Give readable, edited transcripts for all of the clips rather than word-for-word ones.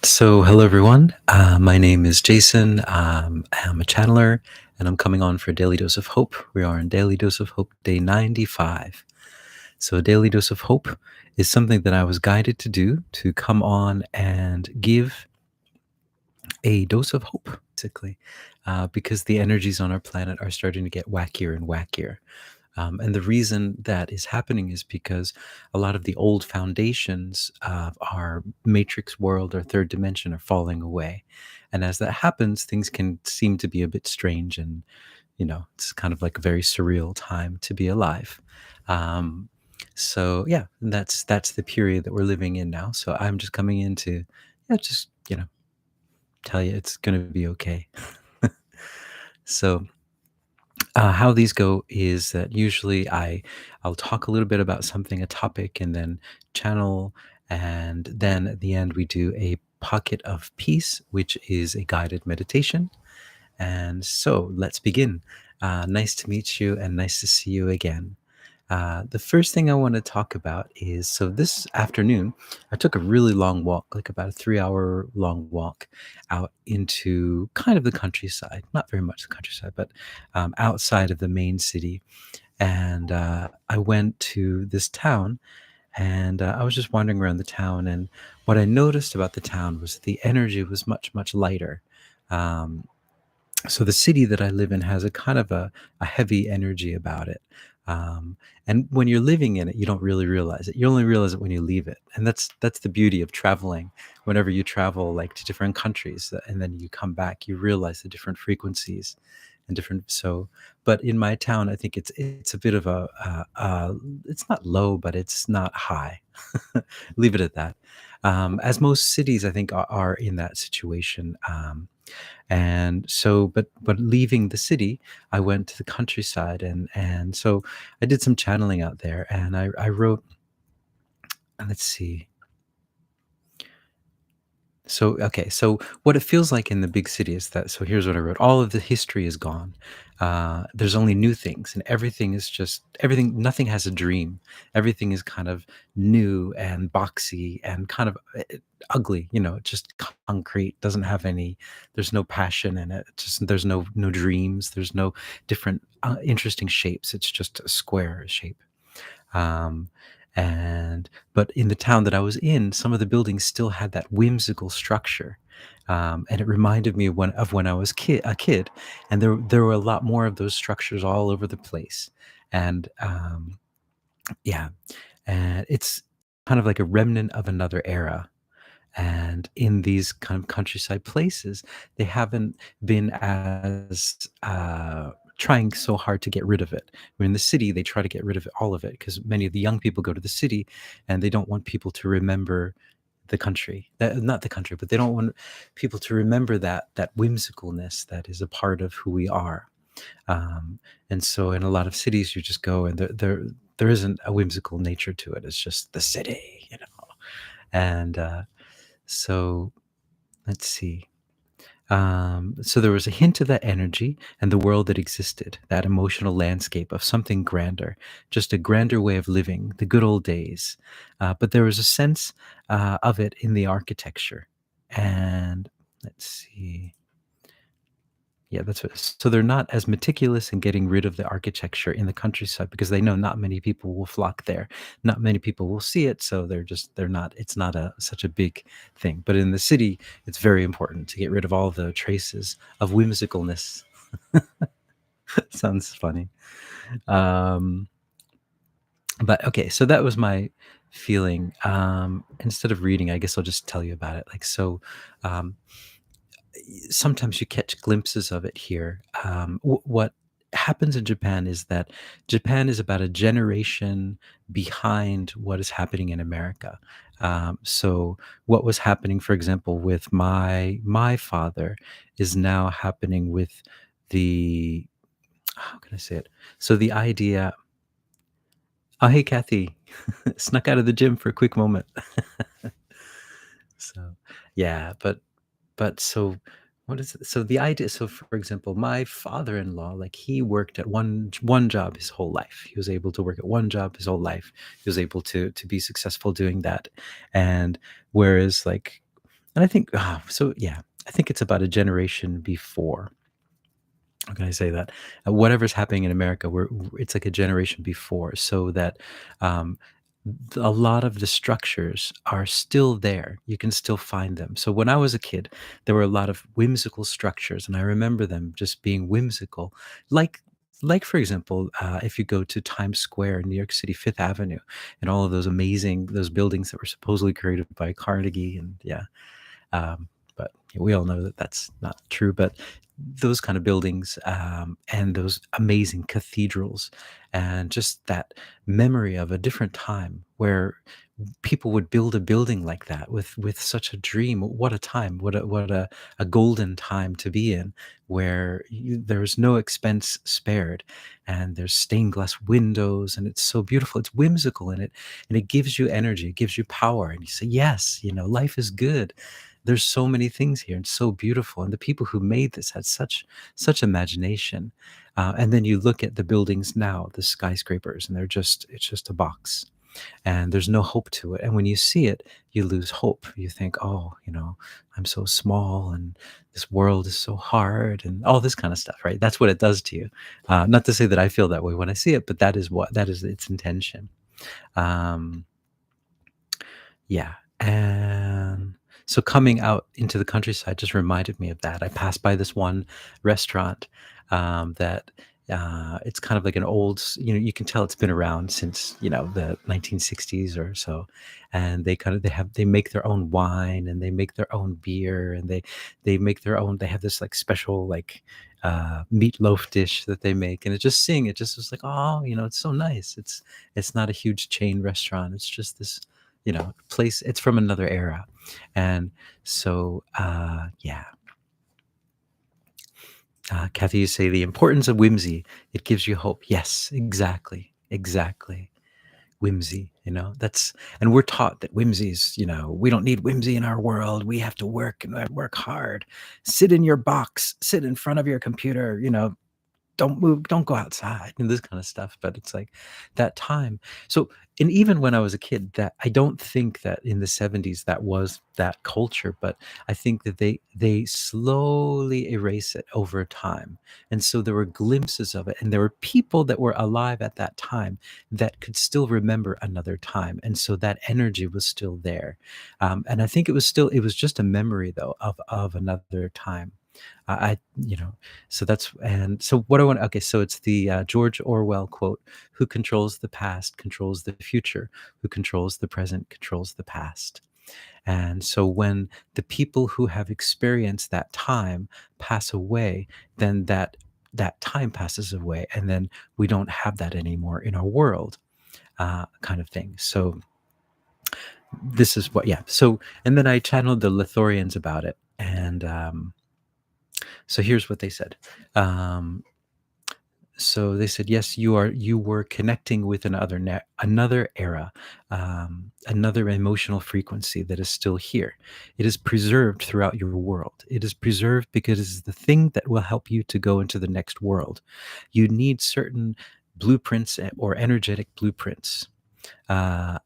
So, hello everyone. My name is Jason. I'm a channeler, and I'm coming on for Daily Dose of Hope. We are in Daily Dose of Hope Day 95. So, a Daily Dose of Hope is something that I was guided to do to come on and give a dose of hope, basically, because the energies on our planet are starting to get wackier and wackier. And the reason that is happening is because a lot of the old foundations of our matrix world or third dimension are falling away. And as that happens, things can seem to be a bit strange. And, it's kind of like a very surreal time to be alive. Um, so yeah, that's the period that we're living in now. So I'm just coming in to, yeah, just, tell you it's going to be okay. So how these go is that usually I'll talk a little bit about something, a topic, and then channel, and then at the end we do a pocket of peace, which is a guided meditation. And so let's begin. Nice to meet you, and nice to see you again. The first thing I want to talk about is, so this afternoon, I took a really long walk, like about a 3 hour long walk out into kind of the countryside, not very much the countryside, but outside of the main city. And I went to this town, and I was just wandering around the town. And what I noticed about the town was the energy was much, much lighter. Um, so the city that I live in has a kind of a heavy energy about it. Um, and when you're living in it, you don't really realize it. You only realize it when you leave it. And that's the beauty of traveling. Whenever you travel like to different countries, and then you come back, you realize the different frequencies and different. So, but in my town, I think it's a bit of it's not low, but it's not high. Leave it at that. As most cities, I think, are in that situation. And so but leaving the city, I went to the countryside, and so I did some channeling out there, and I wrote, let's see. So, okay, so what it feels like in the big city is that, so here's what I wrote: all of the history is gone. There's only new things, and everything is just everything. Nothing has a dream. Everything is kind of new and boxy and kind of ugly. Just concrete. Doesn't have any. There's no passion in it. Just there's no dreams. There's no different interesting shapes. It's just a square shape. Um, and but in the town that I was in, some of the buildings still had that whimsical structure, and it reminded me of when I was a kid, and there were a lot more of those structures all over the place, and yeah, and it's kind of like a remnant of another era. And in these kind of countryside places, they haven't been as trying so hard to get rid of it. Where in the city, they try to get rid of all of it because many of the young people go to the city, and they don't want people to remember the country. Not the country, but they don't want people to remember that whimsicalness that is a part of who we are. Um, and so, in a lot of cities, you just go, and there isn't a whimsical nature to it. It's just the city. And so let's see. So there was a hint of that energy and the world that existed, that emotional landscape of something grander, just a grander way of living, the good old days. But there was a sense of it in the architecture. And let's see. Yeah, that's what. So they're not as meticulous in getting rid of the architecture in the countryside because they know not many people will flock there, not many people will see it. So they're not. It's not a such a big thing. But in the city, it's very important to get rid of all the traces of whimsicalness. Sounds funny. Um, but okay, so that was my feeling. Instead of reading, I guess I'll just tell you about it. Like so. Um, Sometimes you catch glimpses of it here. What happens in Japan is that Japan is about a generation behind what is happening in America. So what was happening, for example, with my father, is now happening with the, how can I say it? So the idea. Oh, hey, Kathy, snuck out of the gym for a quick moment. So yeah, but so what is it? So the idea, so for example, my father-in-law, like he worked at one job his whole life. He was able to work at one job his whole life. He was able to be successful doing that. And whereas like And I think, so yeah, I think it's about a generation before. How can I say that? Whatever's happening in America, it's like a generation before, so that um, a lot of the structures are still there. You can still find them. So when I was a kid, there were a lot of whimsical structures, and I remember them just being whimsical, like. Like for example, if you go to Times Square in New York City, Fifth Avenue, and all of those amazing those buildings that were supposedly created by Carnegie, and yeah, but we all know that that's not true. But those kind of buildings, and those amazing cathedrals, and just that memory of a different time where people would build a building like that with such a dream. What a time! What a golden time to be in, where there's no expense spared, and there's stained glass windows, and it's so beautiful. It's whimsical in it, and it gives you energy, it gives you power, and you say, "Yes, life is good." There's so many things here and so beautiful, and the people who made this had such imagination. And then you look at the buildings now, the skyscrapers, and it's just a box, and there's no hope to it. And when you see it, you lose hope. You think, oh, I'm so small, and this world is so hard, and all this kind of stuff, right? That's what it does to you. Not to say that I feel that way when I see it, but that is its intention. Um, yeah. And so coming out into the countryside just reminded me of that. I passed by this one restaurant, that it's kind of like an old, you can tell it's been around since, the 1960s or so. And they make their own wine, and they make their own beer, and they have this like special like meatloaf dish that they make. And seeing it just was like, oh, it's so nice. It's not a huge chain restaurant. It's just this place. It's from another era. And so yeah, Kathy, you say the importance of whimsy, it gives you hope. Yes, exactly, exactly. Whimsy, that's, and we're taught that whimsy is, we don't need whimsy in our world. We have to work and work hard. Sit in your box, sit in front of your computer, don't move, don't go outside, and this kind of stuff. But it's like that time. So, and even when I was a kid, that I don't think that in the 70s that was that culture, but I think that they slowly erase it over time. And so there were glimpses of it, and there were people that were alive at that time that could still remember another time. And so that energy was still there. And I think it was just a memory though of another time. You know, so that's, and so what I want, okay, so it's the George Orwell quote: who controls the past controls the future, who controls the present controls the past. And so when the people who have experienced that time pass away, then that time passes away, and then we don't have that anymore in our world, kind of thing. So this is what, yeah. So, and then I channeled the Lathorians about it, and so here's what they said. Um, so they said, yes, you were connecting with another era, another emotional frequency that is still here. It is preserved throughout your world. It is preserved because it is the thing that will help you to go into the next world. You need certain blueprints, or energetic blueprints.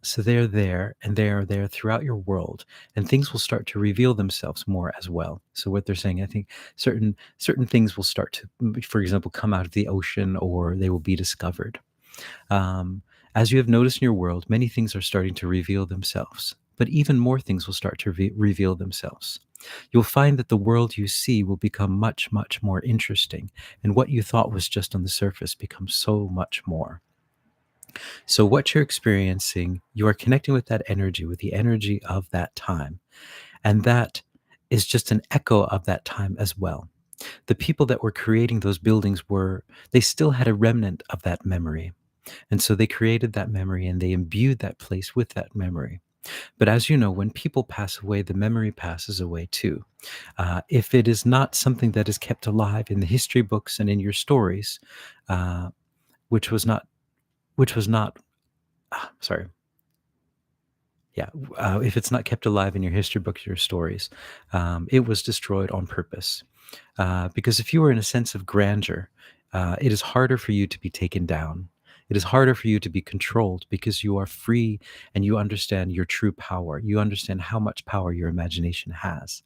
So they're there, and they are there throughout your world, and things will start to reveal themselves more as well. So what they're saying, I think certain things will start to, for example, come out of the ocean, or they will be discovered. Um, as you have noticed in your world, many things are starting to reveal themselves, but even more things will start to reveal themselves. You'll find that the world you see will become much, much more interesting, and what you thought was just on the surface becomes so much more. So, what you're experiencing, you are connecting with that energy, with the energy of that time. And that is just an echo of that time as well. The people that were creating those buildings they still had a remnant of that memory. And so they created that memory, and they imbued that place with that memory. But as you know, when people pass away, the memory passes away too. If it is not something that is kept alive in the history books and in your stories, uh, which was not, which was not, sorry, yeah, if it's not kept alive in your history books, your stories, it was destroyed on purpose. Because if you were in a sense of grandeur, it is harder for you to be taken down. It is harder for you to be controlled because you are free and you understand your true power. You understand how much power your imagination has.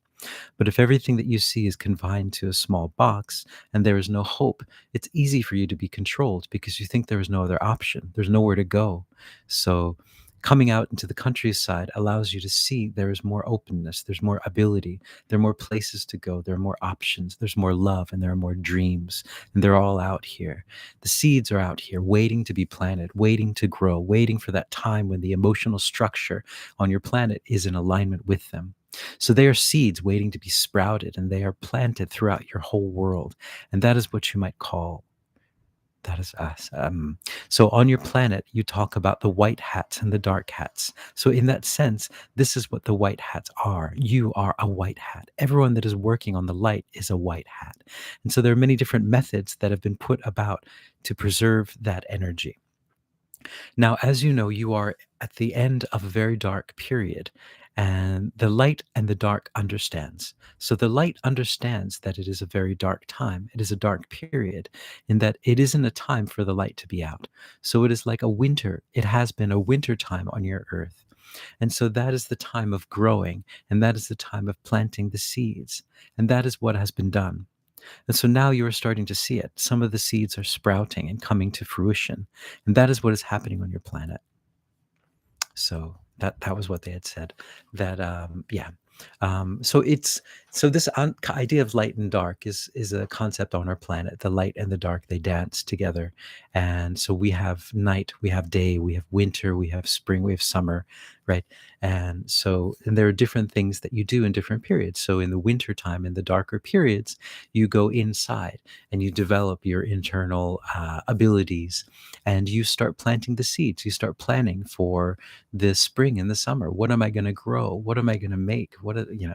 But if everything that you see is confined to a small box and there is no hope, it's easy for you to be controlled because you think there is no other option. There's nowhere to go. So coming out into the countryside allows you to see there is more openness, there's more ability, there are more places to go, there are more options, there's more love, and there are more dreams. And they're all out here. The seeds are out here waiting to be planted, waiting to grow, waiting for that time when the emotional structure on your planet is in alignment with them. So they are seeds waiting to be sprouted, and they are planted throughout your whole world. And that is what you might call that is us. So on your planet, you talk about the white hats and the dark hats. So in that sense, this is what the white hats are. You are a white hat. Everyone that is working on the light is a white hat. And so there are many different methods that have been put about to preserve that energy. Now, as you know, you are at the end of a very dark period, and the light and the dark understands. So the light understands that it is a very dark time. It is a dark period in that it isn't a time for the light to be out. So it is like a winter. It has been a winter time on your earth. And so that is the time of growing, and that is the time of planting the seeds. And that is what has been done. And so now you are starting to see it. Some of the seeds are sprouting and coming to fruition. And that is what is happening on your planet. So that was what they had said. That yeah. So it's so this idea of light and dark is a concept on our planet. The light and the dark, they dance together, and so we have night, we have day, we have winter, we have spring, we have summer, right? And there are different things that you do in different periods. So in the winter time, in the darker periods, you go inside and you develop your internal abilities, and you start planting the seeds. You start planning for the spring and the summer. What am I going to grow? What am I going to make?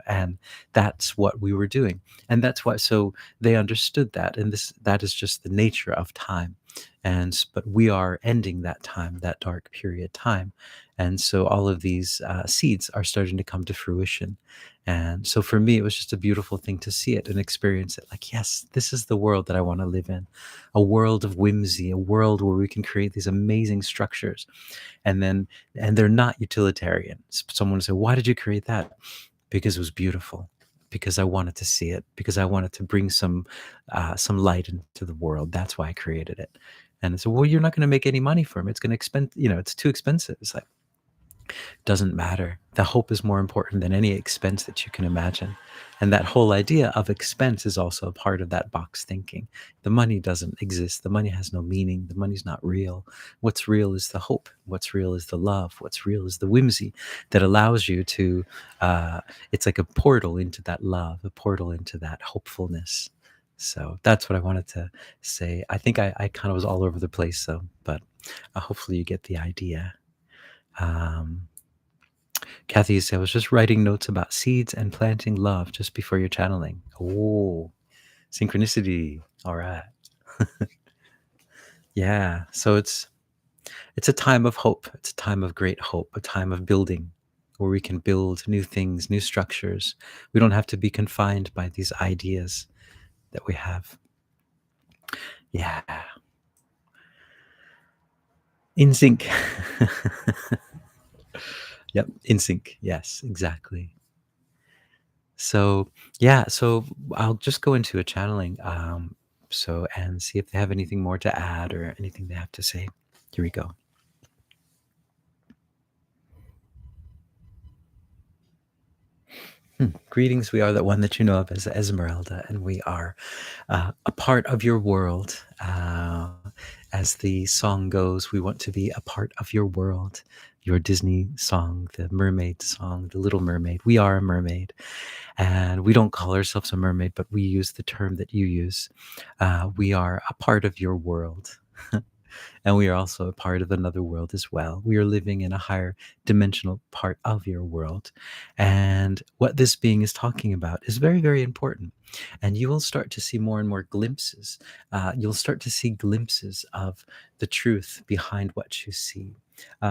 And that's what we were doing. And that's why, so they understood that. And that is just the nature of time. But we are ending that time, that dark period time. And so all of these seeds are starting to come to fruition. And so for me, it was just a beautiful thing to see it and experience it. Like, yes, this is the world that I want to live in, a world of whimsy, a world where we can create these amazing structures. And they're not utilitarian. Someone would say, why did you create that? Because it was beautiful, because I wanted to see it, because I wanted to bring some light into the world. That's why I created it. And so, well, you're not going to make any money from it. It's going to it's too expensive. It's like, doesn't matter. The hope is more important than any expense that you can imagine. And that whole idea of expense is also a part of that box thinking. The money doesn't exist. The money has no meaning. The money's not real. What's real is the hope. What's real is the love. What's real is the whimsy that allows you to, it's like a portal into that love, a portal into that hopefulness. So that's what I wanted to say. I think I kind of was all over the place, though, but hopefully you get the idea. Um, Kathy said, I was just writing notes about seeds and planting love just before your channeling. Oh, synchronicity. All right. Yeah. So it's a time of hope. It's a time of great hope, a time of building where we can build new things, new structures. We don't have to be confined by these ideas that we have. Yeah. In sync. Yep. In sync. Yes, exactly. So yeah, so I'll just go into a channeling, and see if they have anything more to add or anything they have to say. Here we go. Greetings, we are the one that you know of as Esmeralda, and we are a part of your world. As the song goes, we want to be a part of your world. Your Disney song, the mermaid song, the Little Mermaid. We are a mermaid, and we don't call ourselves a mermaid, but we use the term that you use. We are a part of your world. And we are also a part of another world as well. We are living in a higher dimensional part of your world. And what this being is talking about is very, very important. And you will start to see more and more glimpses. You'll start to see glimpses of the truth behind what you see.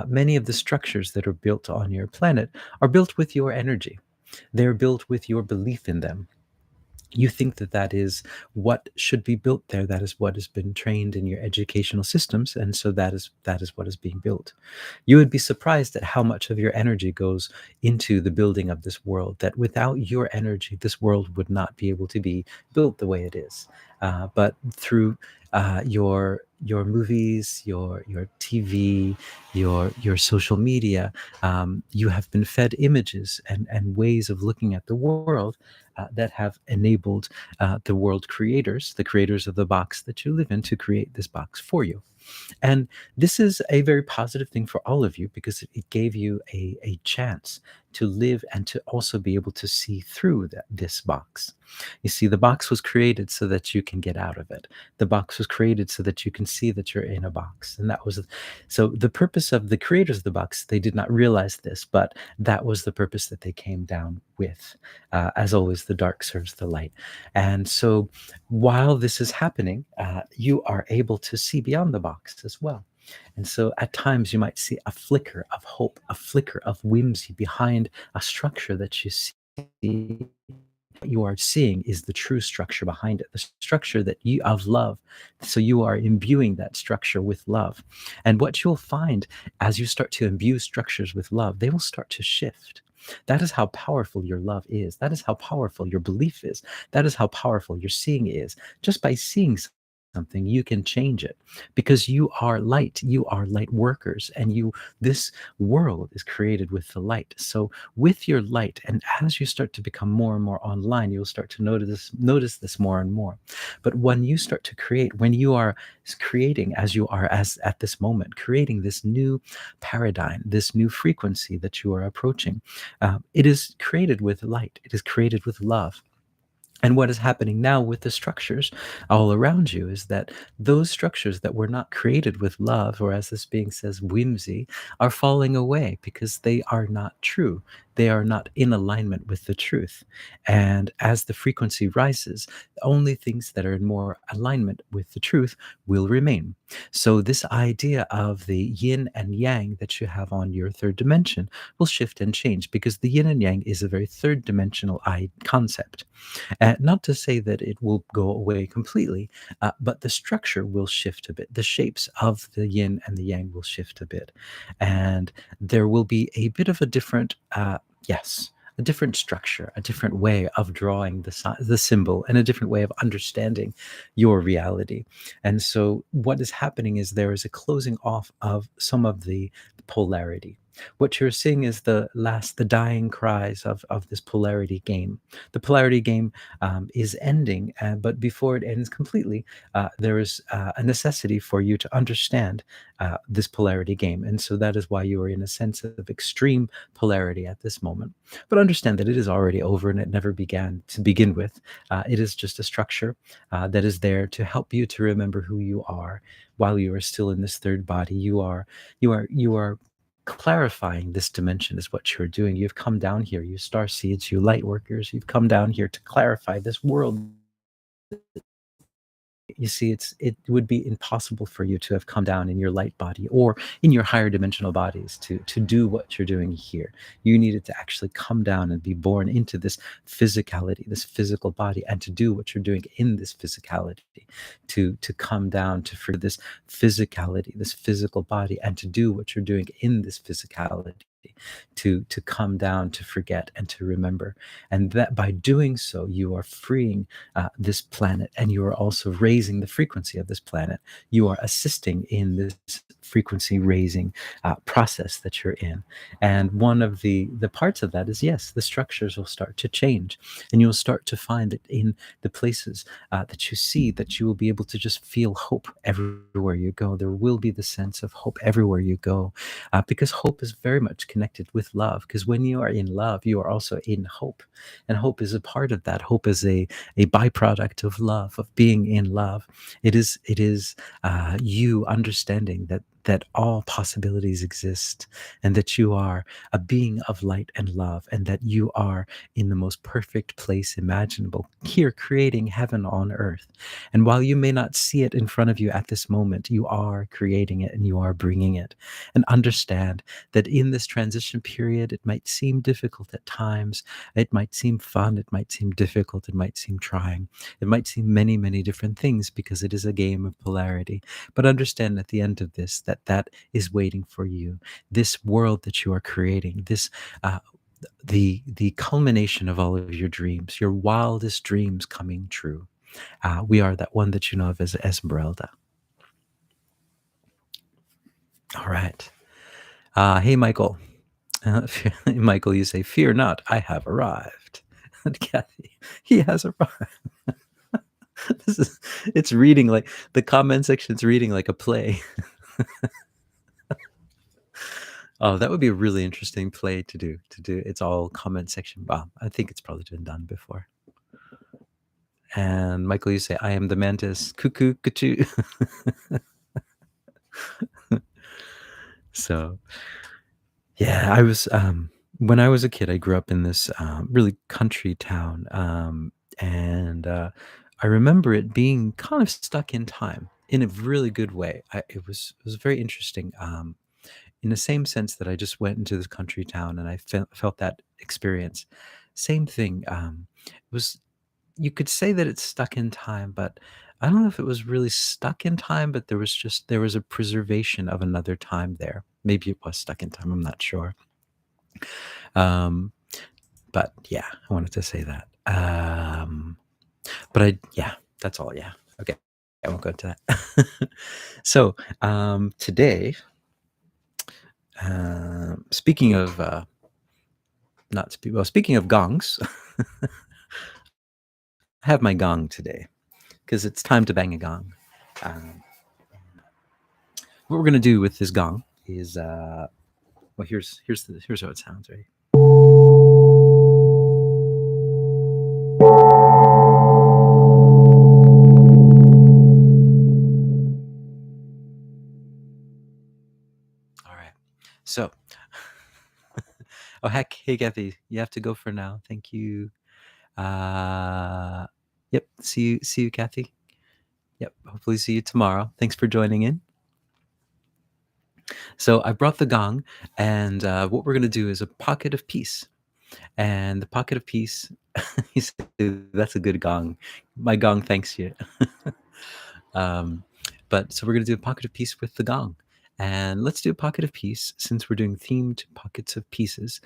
Many of the structures that are built on your planet are built with your energy. They're built with your belief in them. You think that that is what should be built there. That is what has been trained in your educational systems, and so that is what is being built. You would be surprised at how much of your energy goes into the building of this world. That without your energy, this world would not be able to be built the way it is. But through your movies, your TV, your social media, you have been fed images and ways of looking at the world that have enabled the world creators, the creators of the box that you live in, to create this box for you. And this is a very positive thing for all of you because it gave you a chance to live and to also be able to see through this box. You see, the box was created so that you can get out of it. The box was created so that you can see that you're in a box. And that was so the purpose of the creators of the box. They did not realize this, but that was the purpose that they came down with. As always, the dark serves the light. And so while this is happening, you are able to see beyond the box as well. And so at times you might see a flicker of hope, a flicker of whimsy behind a structure that you see. What you are seeing is the true structure behind it, the structure that you of love. So you are imbuing that structure with love. And what you'll find as you start to imbue structures with love, they will start to shift. That is how powerful your love is. That is how powerful your belief is. That is how powerful your seeing is. Just by seeing something, you can change it because you are light. You are light workers, and this world is created with the light. So with your light, and as you start to become more and more online, you'll start to notice this more and more. But when you start to create, when you are creating as you are as at this moment, creating this new paradigm, this new frequency that you are approaching, it is created with light. It is created with love. And what is happening now with the structures all around you is that those structures that were not created with love, or as this being says, whimsy, are falling away because they are not true. They are not in alignment with the truth. And as the frequency rises, only things that are in more alignment with the truth will remain. So, this idea of the yin and yang that you have on your third dimension will shift and change because the yin and yang is a very third dimensional concept. Not to say that it will go away completely, but the structure will shift a bit. The shapes of the yin and the yang will shift a bit. And there will be a bit of a different, yes, a different structure, a different way of drawing the symbol, and a different way of understanding your reality. And so, what is happening is there is a closing off of some of the polarity. What you're seeing is the dying cries of this polarity game. The polarity game is ending, but before it ends completely, there is a necessity for you to understand this polarity game. And so that is why you are in a sense of extreme polarity at this moment. But understand that it is already over and it never began to begin with. It is just a structure that is there to help you to remember who you are while you are still in this third body. You are clarifying this dimension is what you're doing. You've come down here, you star seeds, you light workers, you've come down here to clarify this world. You see, it would be impossible for you to have come down in your light body or in your higher dimensional bodies to do what you're doing here. You needed to actually come down and be born into this physicality, this physical body, and to do what you're doing in this physicality, to come down to for this physicality, this physical body, and to do what you're doing in this physicality. To come down, to forget and to remember, and that by doing so you are freeing this planet, and you are also raising the frequency of this planet. You are assisting in this frequency raising process that you're in. And one of the parts of that is, yes, the structures will start to change, and you'll start to find that in the places that you see, that you will be able to just feel hope everywhere you go. There will be the sense of hope everywhere you go, because hope is very much connected with love. Because when you are in love, you are also in hope, and hope is a part of that. Hope is a byproduct of love, of being in love. It is you understanding that that all possibilities exist, and that you are a being of light and love, and that you are in the most perfect place imaginable, here creating heaven on earth. And while you may not see it in front of you at this moment, you are creating it and you are bringing it. And understand that in this transition period, it might seem difficult at times, it might seem fun, it might seem difficult, it might seem trying, it might seem many, many different things, because it is a game of polarity. But understand at the end of this that that is waiting for you. This world that you are creating, this the culmination of all of your dreams, your wildest dreams coming true. We are that one that you know of as Esmeralda. All right. Hey, Michael. Michael, you say, "Fear not, I have arrived." And Kathy, he has arrived. This is, it's reading like the comment section's reading like a play. Oh, that would be a really interesting play to do. It's all comment section. Wow, I think it's probably been done before. And Michael, you say, "I am the mantis, cuckoo, cuckoo." So, yeah, I was when I was a kid, I grew up in this really country town, and I remember it being kind of stuck in time in a really good way. It was very interesting. In the same sense that I just went into this country town and I felt that experience. Same thing. It was, you could say that it's stuck in time, but I don't know if it was really stuck in time, but there was a preservation of another time there. Maybe it was stuck in time. I'm not sure. Um, but yeah, I wanted to say that. But yeah, that's all. Yeah. Okay. I won't go into that. So today, speaking of speaking of gongs, I have my gong today because it's time to bang a gong. Um, what we're gonna do with this gong is, well, here's how it sounds, right? All right. So, oh heck, hey Kathy, you have to go for now. Thank you. Yep. See you, Kathy. Yep. Hopefully see you tomorrow. Thanks for joining in. So I brought the gong, and what we're gonna do is a pocket of peace. And the pocket of peace, he said, "That's a good gong. My gong thanks you." um, but so we're gonna do a pocket of peace with the gong, and let's do a pocket of peace since we're doing themed pockets of pieces,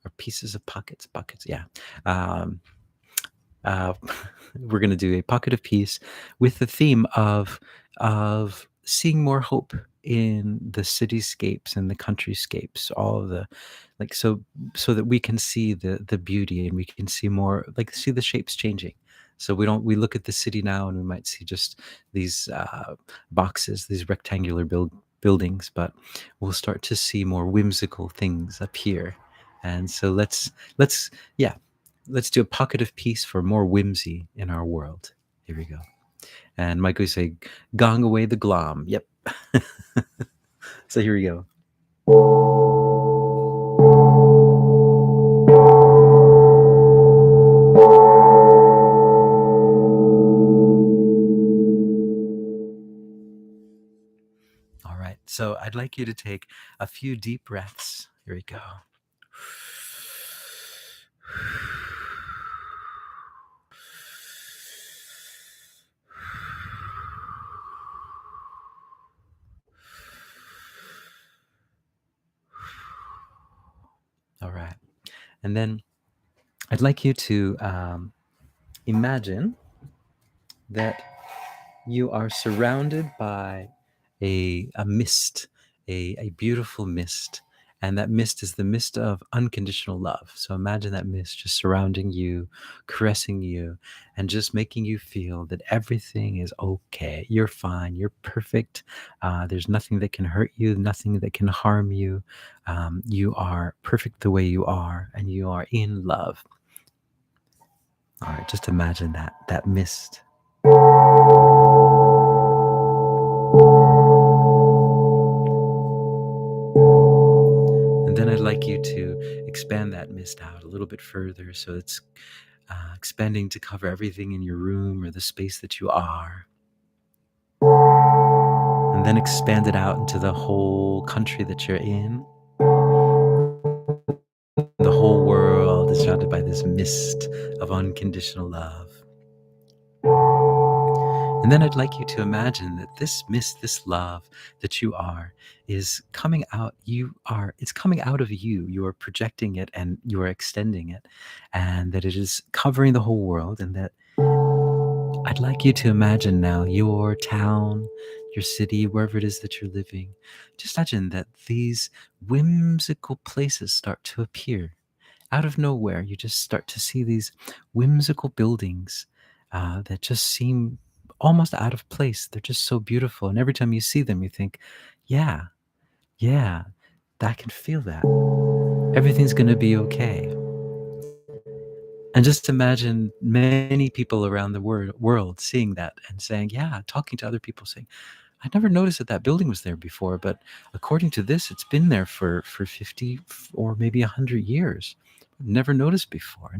or pieces of pockets. Yeah. Um, uh, we're going to do a pocket of peace with the theme of seeing more hope in the cityscapes and the countryscapes, all of the, like, so that we can see the beauty, and we can see more, like, see the shapes changing. So we look at the city now and we might see just these boxes, these rectangular buildings, but we'll start to see more whimsical things appear. And so let's yeah, let's do a pocket of peace for more whimsy in our world. Here we go. And Michael, you say, "Gong away the glom." Yep. So here we go. All right. So I'd like you to take a few deep breaths. Here we go. All right. And then I'd like you to imagine that you are surrounded by a mist, a beautiful mist. And that mist is the mist of unconditional love. So imagine that mist just surrounding you, caressing you, and just making you feel that everything is okay. You're fine. You're perfect. There's nothing that can hurt you, nothing that can harm you. You are perfect the way you are, and you are in love. All right, just imagine that mist. And then I'd like you to expand that mist out a little bit further so it's expanding to cover everything in your room or the space that you are. And then expand it out into the whole country that you're in. The whole world is surrounded by this mist of unconditional love. And then I'd like you to imagine that this mist, this love that you are, is coming out. It's coming out of you. You are projecting it and you are extending it, and that it is covering the whole world. And that I'd like you to imagine now your town, your city, wherever it is that you're living. Just imagine that these whimsical places start to appear out of nowhere. You just start to see these whimsical buildings that just seem almost out of place. They're just so beautiful. And every time you see them, you think, yeah, yeah, I can feel that. Everything's going to be okay. And just imagine many people around the world seeing that and saying, yeah, talking to other people saying, I never noticed that that building was there before, but according to this, it's been there for 50 or maybe 100 years. Never noticed before.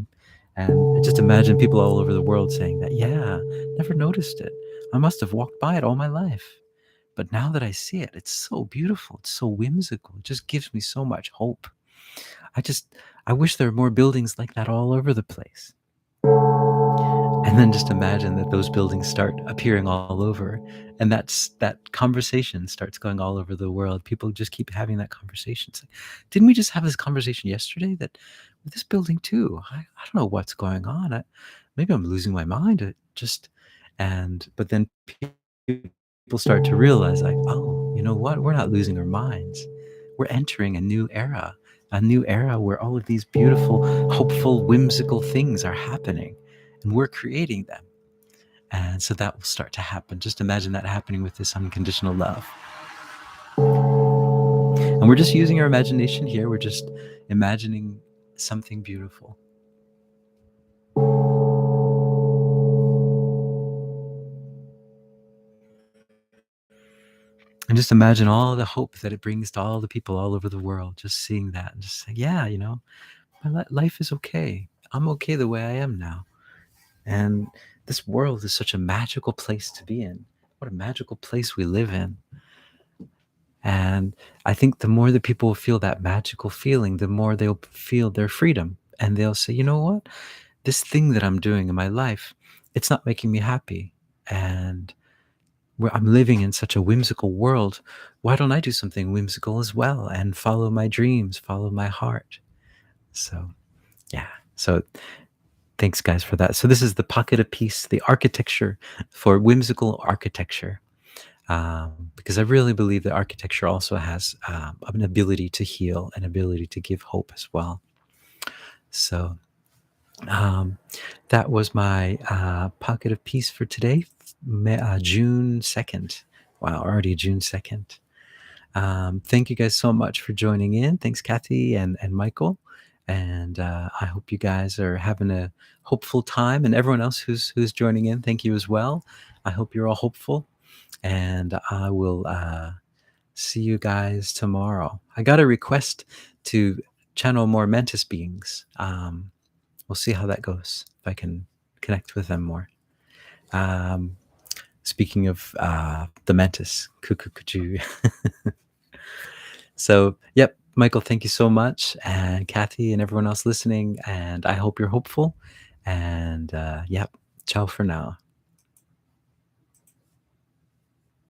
And just imagine people all over the world saying that, yeah, never noticed it. I must have walked by it all my life. But now that I see it, it's so beautiful. It's so whimsical. It just gives me so much hope. I wish there were more buildings like that all over the place. And then just imagine that those buildings start appearing all over, and that conversation starts going all over the world. People just keep having that conversation. It's like, didn't we just have this conversation yesterday that with this building too? I don't know what's going on. Maybe I'm losing my mind. But then people start to realize like, oh, you know what? We're not losing our minds. We're entering a new era where all of these beautiful, hopeful, whimsical things are happening, and we're creating them. And so that will start to happen. Just imagine that happening with this unconditional love. And we're just using our imagination here. We're just imagining something beautiful. And just imagine all the hope that it brings to all the people all over the world, just seeing that and just saying, yeah, my life is okay. I'm okay the way I am now. And this world is such a magical place to be in. What a magical place we live in. And I think the more that people feel that magical feeling, the more they'll feel their freedom. And they'll say, you know what? This thing that I'm doing in my life, it's not making me happy. And where I'm living in such a whimsical world, why don't I do something whimsical as well and follow my dreams, follow my heart? So, yeah. So thanks, guys, for that. So this is the pocket of peace, the architecture for whimsical architecture. Because I really believe that architecture also has an ability to heal, an ability to give hope as well. So um, that was my pocket of peace for today, June 2nd. Wow, already June 2nd. Thank you guys so much for joining in. Thanks, Kathy and Michael. And I hope you guys are having a hopeful time. And everyone else who's joining in, thank you as well. I hope you're all hopeful. And I will see you guys tomorrow. I got a request to channel more mantis beings. We'll see how that goes, if I can connect with them more. Speaking of the mantis, could you? So, yep, Michael, thank you so much. And Kathy and everyone else listening. And I hope you're hopeful. And yep, ciao for now.